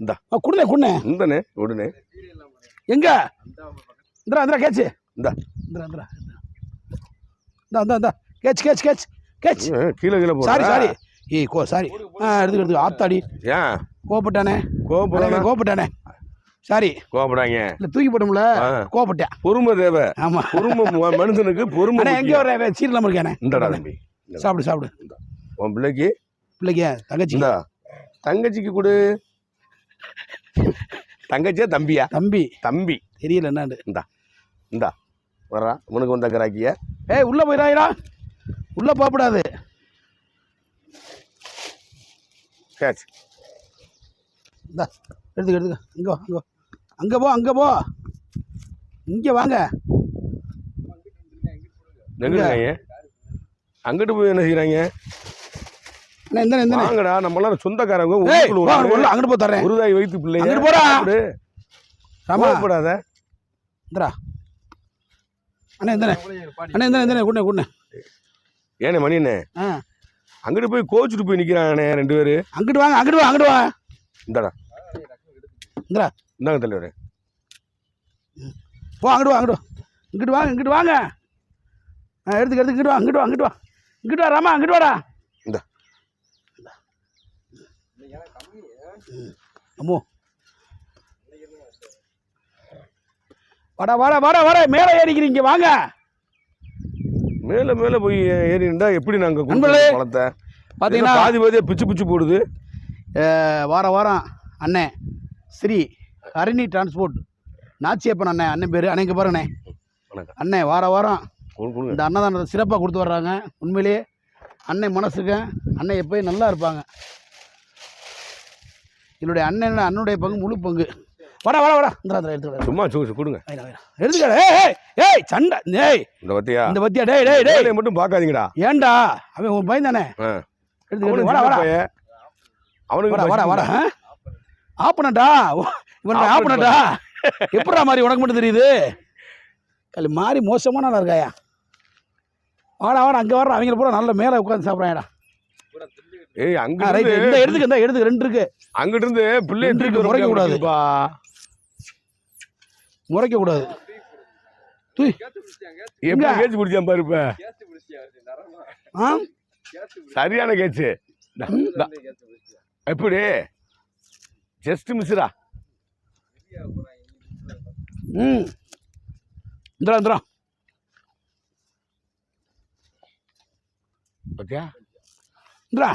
இந்தா குடுனே குடுனே இந்தனே விடுனே எங்க இந்தா இந்தா கேட்ச் இந்தா இந்தா இந்தா இந்தா இந்தா இந்தா கேட்ச் கேட்ச் கேட்ச் கேட்ச் கீழே கீழே போ சாரி சாரி ஏய் சாரி எடுத்து ஆத்தாடி ஏன் கோபப்பட்டானே கோபப்பட்டானே சாரி கோபப்படாங்க இல்லை தூக்கி போட்டோம்ல கோபப்பட்டேன் பொறுமை தேவை ஆமா பொறுமை மனுஷனுக்கு பொறுமை எங்கே வர சீரலாம இருக்கானே இந்தடா தம்பி சாப்பிடு உன் பிள்ளைக்கு தங்கச்சி தங்கச்சிக்கு கொடு தங்கச்சியா தம்பியா தம்பி தெரியல என்னண்டு இந்தா வர்றா உனக்கு வந்த கராக்கிய உள்ள போயிடாயிடா உள்ள போகக்கூடாது கேட்ச் இந்தா எடுத்துக்க இங்கே போ அங்கே போ இங்கே வாங்க எங்கிட்டு அங்கிட்டு போய் என்ன செய்யறாங்க வாங்கடா நம்மளாம் சொந்தக்காரங்க அங்கிட்டு போ தரேன் உருதாய் வைத்து பிள்ளை அங்கிட்டு போடா போடாத இந்தரா அண்ணே இந்தனே குண்ணே ஏனே மணிண்ணே அங்கிட்டு போய் கோச்சிட்டு போய் நிக்கிறானே 2 பேரு அங்கிட்டு வாங்க இந்தடா இந்தாங்க தலைவரே போ இங்கிட்டு வாங்க எடுத்துக்க இங்கிட்டு வா ராமா அங்கிட்டு வாடா இந்த அம்மோ வாடா மேலே ஏறிக்கிறீங்க வாங்க மேலே போய் ஏறிண்டா எப்படி நாங்கள் பழத்தை பார்த்தீங்கன்னா பாதியே பிச்சு போடுது வாரம் அண்ணே ஸ்ரீ ஹரிணி டிரான்ஸ்போர்ட் நாச்சியப்பன் அண்ணன் பேர் அன்னைக்கு பாருண்ணே அண்ணே வாரம் இந்த அன்னதானத்தை சிறப்பாக கொடுத்து வர்றாங்க உண்மையிலேயே அன்னை மனசுக்கு அன்னை எப்போயும் நல்லா இருப்பாங்க என்னுடைய அண்ணனுடைய பங்கு முழு பங்கு வாடா எடுத்து சும்மா கொடுங்க எடுத்துக்க சண்டை இந்த பத்தியா டேய் மட்டும் பார்க்காதீங்கடா ஏன்டா அவன் உன் பையன் தானே எடுத்துக்க அவனுக்கு வாடா ஆப்பனட்டா இவன் ஆப்பனட்டா எப்படா மாதிரி உனக்கு மட்டும் தெரியுது கல் மாறி மோசமான நல்லா இருக்காயா வாடா அங்கே வர்ற அவங்க பூரா நல்ல மேலே உட்காந்து சாப்பிட்றாங்கடா அங்க எடுத்துக்க 2 இருக்கு அங்கிட்டு இருந்து பிள்ளை முறைக்க கூடாது கேச்சு பிடிச்சான் பாரு இப்ப சரியான கேச்சு எப்படி ஜஸ்ட் மிஸ்ரா இந்தரா பத்தியா இந்தரா